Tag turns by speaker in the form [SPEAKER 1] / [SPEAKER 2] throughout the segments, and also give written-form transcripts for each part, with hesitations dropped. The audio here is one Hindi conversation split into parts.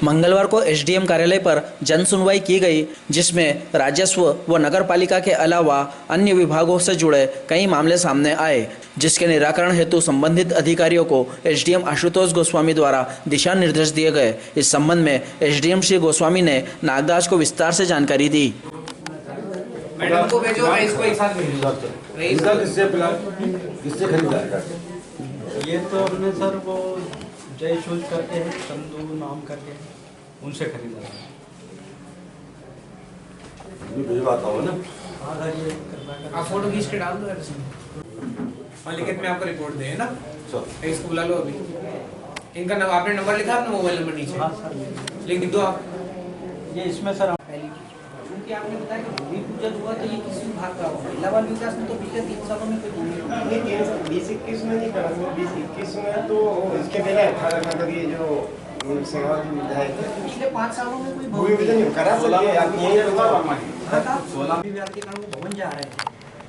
[SPEAKER 1] मंगलवार को एसडीएम कार्यालय पर जन सुनवाई की गई, जिसमें राजस्व व नगर पालिका के अलावा अन्य विभागों से जुड़े कई मामले सामने आए, जिसके निराकरण हेतु संबंधित अधिकारियों को एसडीएम आशुतोष गोस्वामी द्वारा दिशा निर्देश दिए गए। इस संबंध में एसडीएम श्री गोस्वामी ने नागदास को विस्तार से जानकारी दी।
[SPEAKER 2] मैडम को भेजो, मैं इसको एक साथ भेजूंगा।
[SPEAKER 3] किससे खरीदा है?
[SPEAKER 4] ये तो अपने सर वो जय शूज करके है, चंदू नाम करके उनसे खरीदा है।
[SPEAKER 3] भिजवाता हूँ ना।
[SPEAKER 4] हाँ सर, ये करवा
[SPEAKER 2] आप फोटो खींच के डाल दो यार इसमें। हाँ लिखित में आपको रिपोर्ट दे ना, इसको बुला लो अभी। इनका नाम आपने नंबर लिखा, अपना मोबाइल नंबर नीचे
[SPEAKER 4] हाँ सर,
[SPEAKER 2] लिख दो आप।
[SPEAKER 4] ये इसमें सर
[SPEAKER 2] क्योंकि आपने बताया कि भूमि पूजन हुआ तो ये किस विभाग का होगा? महिला बाल विकास में तो पिछले 3 सालों में कोई भूमि
[SPEAKER 5] नहीं, 20-21 में नहीं करा, 20-21 में तो इसके पहले 18 नगर ये जो सेवा विधायक
[SPEAKER 2] पिछले 5 सालों में कोई
[SPEAKER 5] भूमि पूजन नहीं करा सकते। आप यही
[SPEAKER 2] 16 विभाग के कारण वो भवन जा रहे हैं।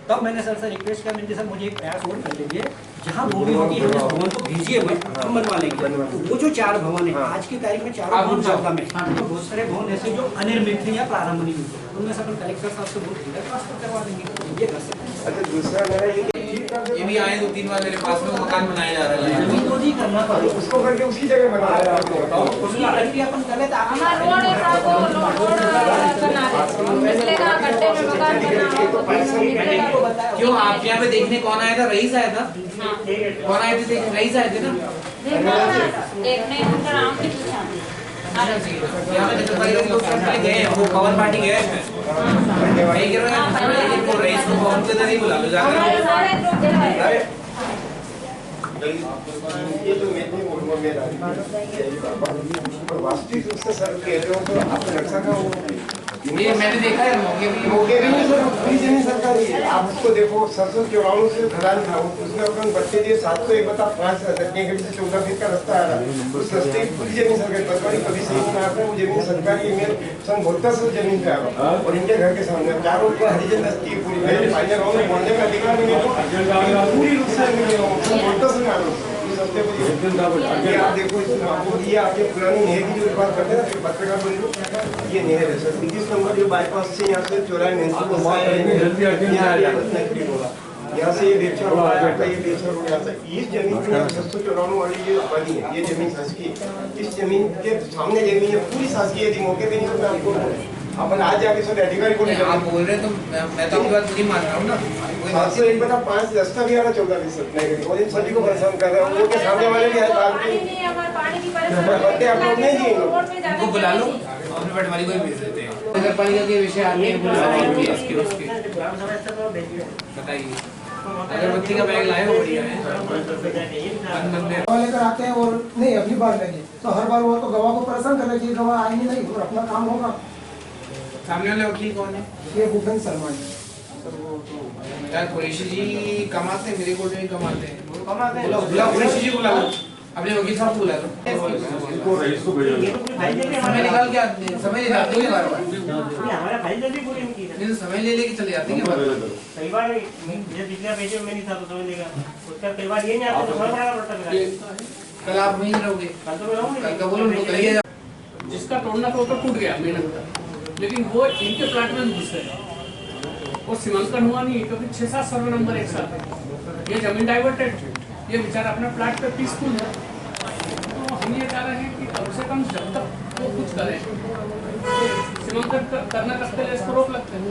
[SPEAKER 2] तब मैंने सर से रिक्वेस्ट किया, मैंने सर मुझे एक प्रयास और कर लीजिए, जहाँ भूमि होगी हम इस भवन को भेजिए हुए हम बनवा लेंगे। वो जो 4 भवन है आज की तारीख में 4 भवन चावला में, तो बहुत सारे भवन ऐसे जो अनिर्मित थे या प्रारंभ नहीं हुए, उनमें से अपन कलेक्टर साहब से बोल ट्रांसफर करवा देंगे। ये कर सकते हैं।
[SPEAKER 5] अच्छा, दूसरा मेरा
[SPEAKER 2] ये भी आए 2-3 बार मेरे पास में मकान बनाया जा रहा है, उनको नहीं करना पड़ेगा,
[SPEAKER 5] उसको करके उसी जगह बना रहा है। आपको
[SPEAKER 2] उसकी प्रक्रिया अपन कर लेते हैं। क्यों आपके यहाँ पे देखने कौन आया था? रईस आया था। कौन आए थे? रईस आए थे ना। गए वो पवन पार्टी गए हैं, रईस को पवन के नहीं बुला लो जाकर।
[SPEAKER 5] ये जो मेरा वास्तविक रूप से सर कह रहे हो तो आपको रक्षा का
[SPEAKER 2] ये मैंने देखा है,
[SPEAKER 5] मौके भी नहीं सर, पूरी जमीन सरकारी है। आप उसको देखो, 754 से खदान था, उसमें अपन बच्चे दिए 705 से 14 फीट का रास्ता आ रहा है। उस रास्ते की पूरी जमीन सरकारी, पटवारी कभी सही नहीं आता है, वो जमीन सरकारी है। सन 72 से जमीन पे आया और इनके घर के सामने चारों पर हरिजन बस्ती है पूरी। मेरे भाई गाँव में बोलने का अधिकार नहीं है, पूरी रूप से सन 72 में आ रहा हूँ। ये आप देखो, ये आपके पुरानी नहर की जो बात करते हैं पत्रकार बोलिए, ये नहर है सर 29 नंबर जो बाईपास से यहाँ से चौराहे में यहाँ से ये बेचा हुआ है, ये बेचा हुआ है। इस जमीन में 694 वाली जो बनी है, ये जमीन शासकीय, इस जमीन के सामने जमीन है पूरी शासकीय। यदि मौके पे नहीं तो मैं आपको अपन आज जाके सब अधिकारी को नहीं,
[SPEAKER 2] आप बोल रहे हैं तो मैं तो आपकी बात नहीं मान रहा हूँ ना।
[SPEAKER 5] 701/5 रास्ता भी आ रहा 14% और इन सभी को परेशान कर रहे हैं। उनके सामने वाले भी है, आप लोग नहीं दिए,
[SPEAKER 2] उनको बुला लो, अपने पटवारी को ही भेज देते हैं। नगर पालिका के विषय आते हैं, बताइए। अगरबत्ती का बैग लाए हो, बढ़िया है।
[SPEAKER 6] लेकर आते हैं और नहीं अगली बार लेंगे तो हर बार वो तो गवाह को परेशान करना चाहिए, गवाह आएंगे नहीं और अपना काम होगा।
[SPEAKER 2] सामने वाले वकील कौन है?
[SPEAKER 6] ये भूपेंद्र शर्मा जी।
[SPEAKER 2] यार कुरैशी जी कमाते हैं, मेरे कोर्ट में कमाते हैं, कमाते हैं। बुलाओ कुरैशी जी, बुला लो, अपने वकील साहब को बुला लो।
[SPEAKER 3] इनको रईस को भेजो।
[SPEAKER 2] समय निकाल के समय ले जाते हैं बार-बार।
[SPEAKER 7] हमारा फाइल जल्दी पूरी नहीं की है।
[SPEAKER 2] नहीं समय ले लेके चले जाते हैं बार-बार।
[SPEAKER 7] कई बार मुझे पिछला पेज में नहीं था तो समझ लेगा, उसका कई बार ये नहीं आता तो समझ पड़ेगा पड़ता है।
[SPEAKER 2] कल आप वहीं रहोगे?
[SPEAKER 7] कल तो मैं रहूंगा।
[SPEAKER 2] कल का बोलो तो कहिए।
[SPEAKER 8] जिसका तोड़ना तो टूट गया मेहनत का, लेकिन वो इनके प्लाट में घुस गए। वो सीमांकन हुआ नहीं क्योंकि 6-7 सर्वे नंबर एक साथ है। ये जमीन डाइवर्टेड, ये बेचारा अपना प्लाट पे पीसफुल है। तो हम ये चाह रहे हैं कि कम से कम जब तक वो कुछ करें, सीमांकन करना तक के लिए इसको रोक लगते हैं।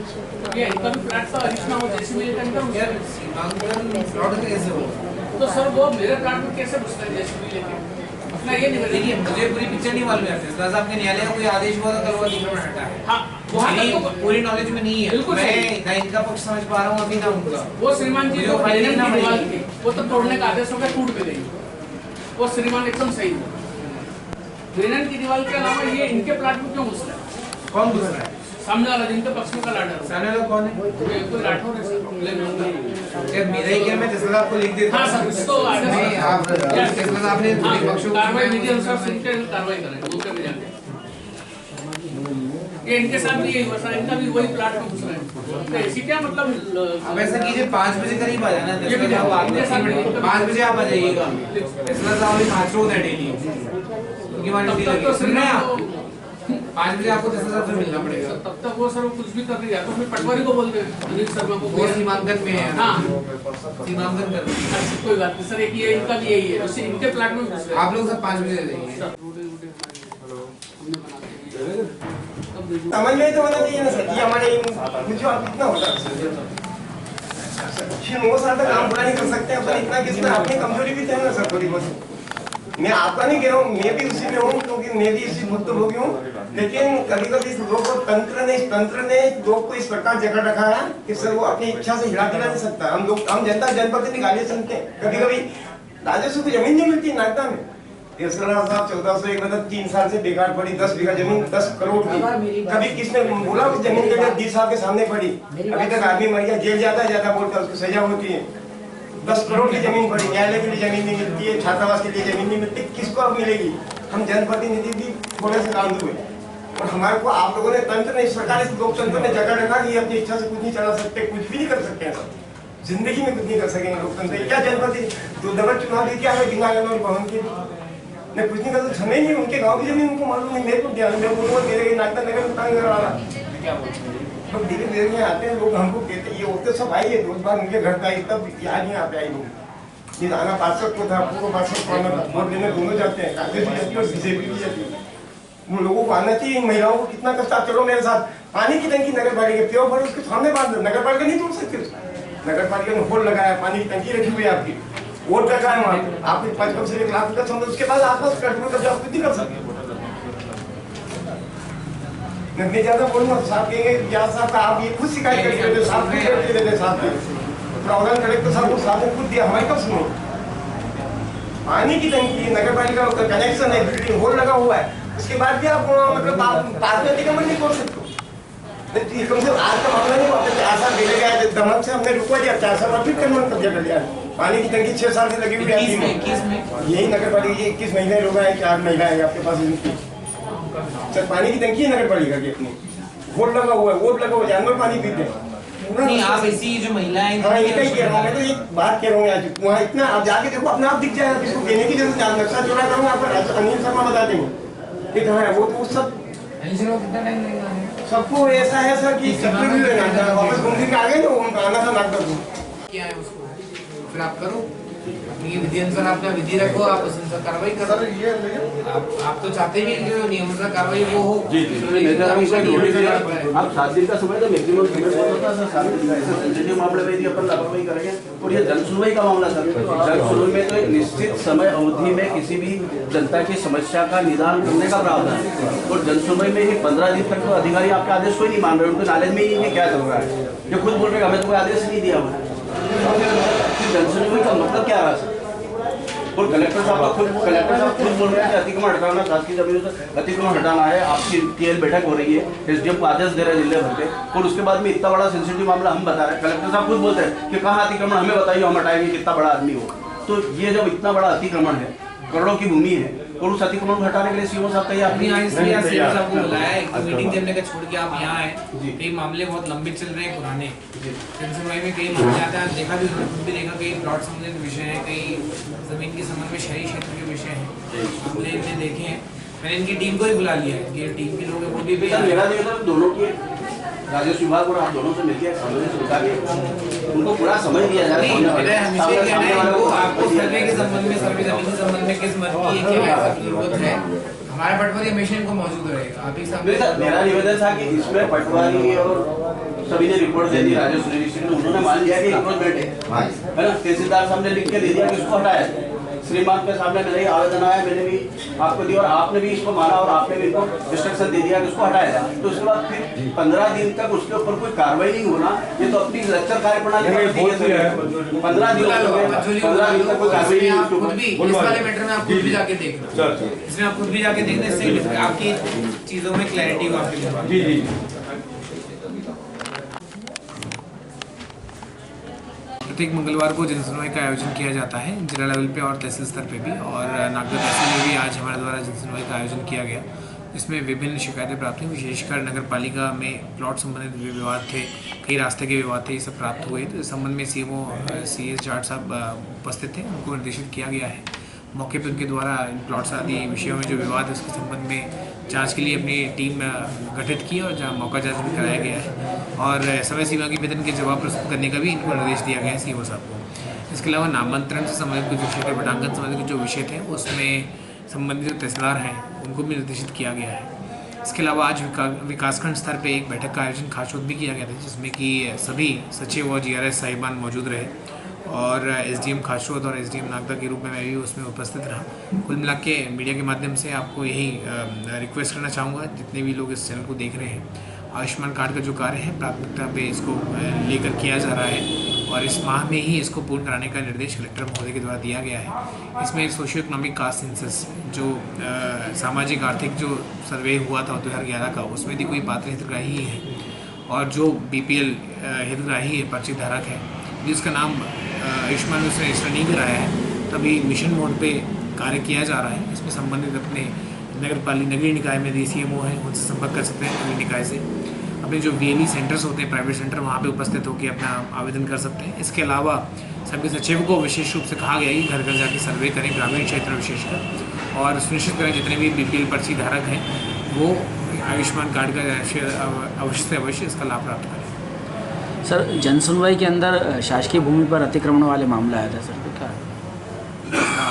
[SPEAKER 8] ये इनका भी प्लाट का अरिश ना हो, जैसे मेरे टेंडर
[SPEAKER 2] सीमांकन फ्रॉड कैसे होगा?
[SPEAKER 8] तो सर वो मेरे प्लाट में कैसे घुस रहे जैसे लेके अपना ये नहीं।
[SPEAKER 2] देखिए मुझे पूरी पिक्चर नहीं मालूम है। फैसला साहब के न्यायालय का कोई आदेश हुआ था, कल वो अतिक्रमण हटा है।
[SPEAKER 8] हाँ,
[SPEAKER 2] वो पूरी नॉलेज में नहीं है।
[SPEAKER 8] बिल्कुल
[SPEAKER 2] मैं ना इनका पक्ष समझ पा रहा हूँ अभी ना उनका।
[SPEAKER 8] वो श्रीमान जी जो फाइनल ना दीवार थी, वो तो तोड़ने का आदेश हो गया, टूट पे गई। वो श्रीमान एकदम सही है। ड्रेनन की दीवार के अलावा ये इनके प्लाट में क्यों घुस रहा है?
[SPEAKER 2] कौन घुस रहा है?
[SPEAKER 8] सामने वाला जिनके पक्ष में का लाडर।
[SPEAKER 2] सामने वाला कौन है?
[SPEAKER 8] कोई राठौर है सर।
[SPEAKER 2] मेरा ही क्या, मैं फैसला आपको लिख देता हूँ।
[SPEAKER 8] हाँ सर, इसको आदेश
[SPEAKER 2] नहीं, आप फैसला साहब ने
[SPEAKER 8] कार्रवाई विधि अनुसार कार्रवाई करें, मौके पे जाके। ये इनके साथ भी यही हुआ सर, इनका भी वही प्लाट में घुस रहे हैं। तो इसी क्या मतलब?
[SPEAKER 2] अब ऐसा कीजिए 5 बजे करीब आ जाना। 5 बजे आप आ जाइएगा। फैसला साहब 5 रोज है डेली।
[SPEAKER 8] तब तक तो सिर्फ
[SPEAKER 9] 5 बजे आपको 10,000 से मिलना पड़ेगा।
[SPEAKER 8] तब तक वो सर कुछ भी कर रही है तो फिर पटवारी को बोलते हैं अनिल शर्मा को
[SPEAKER 9] वो सीमांकन में है।
[SPEAKER 8] हाँ
[SPEAKER 9] सीमांकन कर रहे हैं।
[SPEAKER 8] अच्छा कोई बात नहीं सर, एक ये इनका भी यही है, उससे इनके प्लाट में घुस गए।
[SPEAKER 9] आप लोग सब 5 बजे दे देंगे।
[SPEAKER 5] समझ में तो होना चाहिए ना सर, ये हमारे कुछ और कितना होता है 9 साल तक काम पूरा नहीं कर सकते हैं, पर इतना किसमें अपनी कमजोरी भी है ना सर थोड़ी बहुत। मैं आपका नहीं कह रहा हूँ, मैं भी उसी में हूँ क्योंकि मैं भी इसी भुक्तभोगी हूँ, लेकिन कभी-कभी लोगों को तंत्र ने लोग को इस प्रकार जकड़ रखा है कि सर वो अपनी इच्छा से हिला नहीं सकता। हम जनता जनप्रतिनिधि गालियाँ सुनते हैं, कभी-कभी राजस्व की जमीन नहीं मिलती नागदा में। साहब 1401 मतलब 3 साल से बेकार पड़ी, 10 बीघा जमीन 10 करोड़ की। कभी किसने बोला उस जमीन के लिए 20 साल के सामने पड़ी, अभी तक आदमी मर गया, जेल जाता बोलता उसको सजा होती है। 10 करोड़ की जमीन पड़ी, न्यायालय के लिए जमीन नहीं मिलती है, छात्रावास के लिए जमीन नहीं मिलती, किसको अब मिलेगी? हम जनप्रतिनिधि भी थोड़े से काम हुए और हमारे को आप लोगों ने तंत्र ने, इस प्रकार इस लोकतंत्र ने जकड़ रखा कि अपनी इच्छा से कुछ नहीं चला सकते, कुछ भी नहीं कर सकते हैं, जिंदगी में कुछ नहीं कर सकेंगे लोकतंत्र। क्या जनप्रतिनिधि 2 डबल चुनाव क्या है बिना भवन के मैं कुछ नहीं कर सकता, हमें नहीं, उनके गाँव की जमीन उनको मालूम नहीं, मेरे को ध्यान में बोलूँगा मेरे नागदा नगर में तंग करा अब धीरे धीरे में आते हैं लोग, हमको कहते ये होते सब आइए 2 बार उनके घर का तब याद नहीं आता है लोग। ये आना पार्षद को था, पूर्व पार्षद को आना था, वोट लेने दोनों जाते हैं, कांग्रेस भी जाती है और बीजेपी भी जाती है। उन लोगों को आना चाहिए, महिलाओं को कितना कष्ट। आप चलो मेरे साथ, पानी की टंकी नगर पालिका प्योर भर उसके सामने बांध दो, नगर पालिका नहीं तोड़ सकती उसको। नगर पालिका ने होल लगाया, पानी की टंकी रखी हुई है आपकी, वोट रखा है वहाँ, आपने 5 से 1 लाख रुपया समझो, उसके बाद आपस कंट्रोल कर आप कुछ नहीं कर सकते। मैं ज्यादा बोलूँगा साहब कहेंगे ज्यादा साहब का आप ये खुद शिकायत करके देते साहब, खुद करके देते साहब के प्रावधान कलेक्टर साहब को साहब ने खुद दिया, हमारी कब सुनो। पानी की टंकी नगर पालिका का कनेक्शन है, बिल्डिंग होल लगा हुआ है, उसके बाद भी आप मतलब पार्टी अतिक्रमण नहीं कर सकते। कम से आज का मामला नहीं होता, 4 साल भेजे गया दमन से हमने रुकवा दिया, 4 साल फिर कन्वर्ट कर दिया लिया। पानी की टंकी 6 साल से लगी हुई है, यही नगर पालिका 21 महीने लोग आए, 4 महिलाएं आपके पास इनकी सर। पानी की टंकी है नगर पालिका की अपनी, वोट लगा हुआ है, वोट लगा हुआ, जानवर पानी पीते हैं।
[SPEAKER 9] नहीं आप इसी जो महिलाएं,
[SPEAKER 5] हाँ ये कह रहा हूँ मैं, तो एक बात कह रहा हूँ आज वहाँ इतना आप जाके देखो अपने आप दिख जाएगा, किसको देने की जरूरत नहीं। नक्शा जोड़ा करूँगा आपको अनिल शर्मा बता देंगे कि कहाँ है वो, तो सब
[SPEAKER 9] कितना टाइम लगेगा?
[SPEAKER 5] सबको ऐसा है सर कि चक्कर भी लेना था, वापस घूम फिर के आ गए ना, उनको आना था नागदा को।
[SPEAKER 9] क्या है उसको फिर आप करो, ये विधि अनुसार आपने विधि रखो, आप उस अनुसार कार्रवाई करो। आप तो चाहते भी हैं कि नियम अनुसार कार्रवाई वो हो।
[SPEAKER 10] आप 7 दिन का समय तो मैक्सिमम समय होता है सर, 7 दिन का। ऐसा सेंसिटिव मामले में यदि अपन लापरवाही करेंगे, और ये जन सुनवाई का मामला सर, जन सुनवाई में तो एक निश्चित समय अवधि में किसी भी जनता की समस्या का निदान करने का प्रावधान है, और जन सुनवाई में 15 दिन तक तो अधिकारी आपके आदेश को ही नहीं मान रहे, उनको नॉलेज में ही नहीं क्या चल रहा है, जो खुद बोल रहे हमें तो कोई आदेश नहीं दिया हुआ। जन सुनवाई का मतलब क्या रहा सर? और कलेक्टर साहब खुद बोल रहे हैं कि अतिक्रमण हटाना, शासकीय जमीनों से अतिक्रमण हटाना है, आपकी टीएल बैठक हो रही है, एसडीएम को आदेश दे रहे हैं जिले भर के, और उसके बाद में इतना बड़ा सेंसिटिव मामला हम बता रहे हैं, कलेक्टर साहब खुद बोलते हैं कि कहाँ अतिक्रमण, हमें बताइए हम हटाएंगे, कितना बड़ा आदमी हो। तो ये जब इतना बड़ा अतिक्रमण है, करोड़ों की भूमि है, और उस अतिक्रमण को हटाने के लिए सीओ साहब तैयार नहीं आए,
[SPEAKER 9] इसलिए सीओ साहब को बुलाया है कि मीटिंग देने का छोड़ के आप यहाँ आए। कई मामले बहुत लंबे चल रहे हैं, पुराने जनसुनवाई में कई मामले आते हैं, देखा भी खुद भी देखा, कई प्लॉट संबंधित विषय है, कई जमीन के संबंध में शहरी क्षेत्र के विषय हैं, मामले इनने देखे हैं। मैंने इनकी टीम को ही बुला लिया है, ये टीम के लोग हैं वो भी
[SPEAKER 10] मेरा दोनों की राजस्व विभाग और आप दोनों से मिलकर उनको पूरा समय दिया जा रहा है।
[SPEAKER 9] आपको सर्वे के संबंध में, सर्वे जमीन के संबंध में किस मत की क्या जरूरत है, हमारा पटवारी हमेशा इनको मौजूद रहेगा। आप ही
[SPEAKER 10] मेरा निवेदन था कि इसमें पटवारी और सभी ने रिपोर्ट दे दी, राजस्व निरीक्षक ने, उन्होंने मान लिया कि इंक्रोचमेंट है ना, तहसीलदार साहब ने लिख के दे दिया कि उसको हटाया, श्रीमान के सामने मेरा आवेदन आया, मैंने भी आपको दिया और आपने भी इसको माना और आपने भी इनको इंस्ट्रक्शन दे दिया कि उसको हटाया। तो उसके बाद फिर 15 दिन तक उसके ऊपर कोई कार्रवाई नहीं होना, ये तो अपनी लेक्चर कार्यप्रणाली 15 दिन तक कोई कार्रवाई नहीं होगी।
[SPEAKER 9] इस वाले मैटर में आप खुद भी जाके देखना, इसमें आप खुद भी जाके देखना, इससे आपकी चीजों में क्लैरिटी हो आपके।
[SPEAKER 10] जी जी।
[SPEAKER 9] प्रत्येक मंगलवार को जनसुनवाई का आयोजन किया जाता है, जिला लेवल पे और तहसील स्तर पे भी, और नागदा तहसील में भी आज हमारे द्वारा जनसुनवाई का आयोजन किया गया। इसमें विभिन्न शिकायतें प्राप्त हुई, विशेषकर नगर पालिका में प्लॉट संबंधित विवाद थे, कई रास्ते के विवाद थे, ये सब प्राप्त हुए। तो इस संबंध में सीएमओ CS जाट साहब उपस्थित थे, उनको निर्देशित किया गया है मौके पर उनके द्वारा इन प्लॉट्स आदि विषयों में जो विवाद है उसके संबंध में जांच के लिए अपनी टीम गठित की और जहाँ मौका जांच भी कराया गया है और समय सीमा के वेतन के जवाब प्रस्तुत करने का भी इनको निर्देश दिया गया है सीओ साहब को। इसके अलावा नामांतरण से संबंधित कुछ विषय थे, पटांकन संबंधित जो विषय थे उसमें संबंधित जो तहसीलदार हैं उनको भी निर्देशित किया गया है। इसके अलावा आज विकासखंड स्तर पे एक बैठक का आयोजन खासतौर भी किया गया था जिसमें कि सभी सचिव और जीआरएस साहिबान मौजूद रहे और एसडीएम खासरोद और एसडीएम नागदा के रूप में मैं भी उसमें उपस्थित रहा। कुल मिला के मीडिया के माध्यम से आपको यही रिक्वेस्ट करना चाहूँगा जितने भी लोग इस चैनल को देख रहे हैं, आयुष्मान कार्ड का जो कार्य है प्राथमिकता पे इसको लेकर किया जा रहा है और इस माह में ही इसको पूर्ण कराने का निर्देश कलेक्टर महोदय के द्वारा दिया गया है। इसमें सोशियो इकोनॉमिक कास्ट सेंसस जो सामाजिक आर्थिक जो सर्वे हुआ था 2011 का उसमें भी कोई पात्र हितग्राही है और जो BPL हितग्राही है पर्ची धारक है जिसका नाम आयुष्मान में उसने रजिस्टर नहीं कराया है तभी मिशन मोड पे कार्य किया जा रहा है। इसमें संबंधित अपने नगरीय निकाय में DCMO है उनसे संपर्क कर सकते हैं। नगरीय निकाय से अपने जो VLE सेंटर्स होते हैं प्राइवेट सेंटर वहाँ पे उपस्थित होकर अपना आवेदन कर सकते हैं। इसके अलावा सभी सचिव को विशेष रूप से कहा गया है कि घर घर जाके सर्वे करें ग्रामीण क्षेत्र विशेषकर और सुनिश्चित करें जितने भी BPL पर्ची धारक हैं वो आयुष्मान कार्ड का अवश्य से अवश्य इसका लाभ प्राप्त करें।
[SPEAKER 1] सर, जन सुनवाई के अंदर शासकीय भूमि पर अतिक्रमण वाले मामला आया था सर, क्या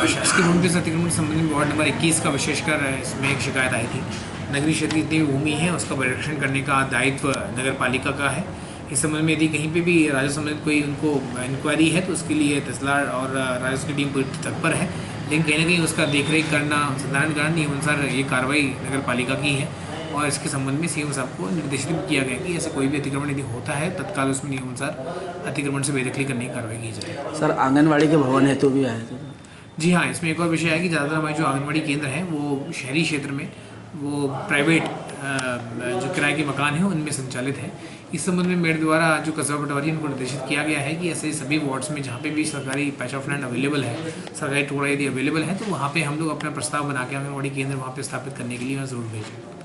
[SPEAKER 9] शासकीय भूमि पर अतिक्रमण संबंधी में वार्ड नंबर 21 का विशेषकर इसमें एक शिकायत आई थी। नगरीय क्षेत्र की जितनी भी भूमि है उसका परिरक्षण करने का दायित्व नगर पालिका का है। इस संबंध में यदि कहीं पे भी राजस्व संबंधित कोई उनको इंक्वायरी है तो उसके लिए तहसीलदार और राजस्व की टीम पूरी तत्पर है, लेकिन कहीं ना कहीं उसका देखरेख करना संधारण करना नियमानुसार ये कार्रवाई नगर पालिका की है और इसके संबंध में सीएम साहब को निर्देशित भी किया गया कि ऐसे कोई भी अतिक्रमण यदि होता है तत्काल उसमें नियमानुसार अतिक्रमण से बेदखली करने की कार्रवाई की जाए।
[SPEAKER 1] सर, आंगनवाड़ी के भवन हेतु भी आए थे?
[SPEAKER 9] जी हाँ, इसमें एक और विषय है कि ज़्यादातर हमारे जो आंगनबाड़ी केंद्र हैं वो शहरी क्षेत्र में वो प्राइवेट जो किराए के मकान हैं उनमें संचालित है। इस संबंध में मेरे द्वारा जो कस्बा पटवारी उनको निर्देशित किया गया है कि ऐसे सभी वार्ड्स में जहाँ पे भी सरकारी पैच ऑफ लैंड अवेलेबल है, सरकारी टुकड़ा यदि अवेलेबल है तो वहाँ पे हम लोग अपना प्रस्ताव बना के आंगनबाड़ी केंद्र वहाँ पे स्थापित करने के लिए ज़रूर भेजें।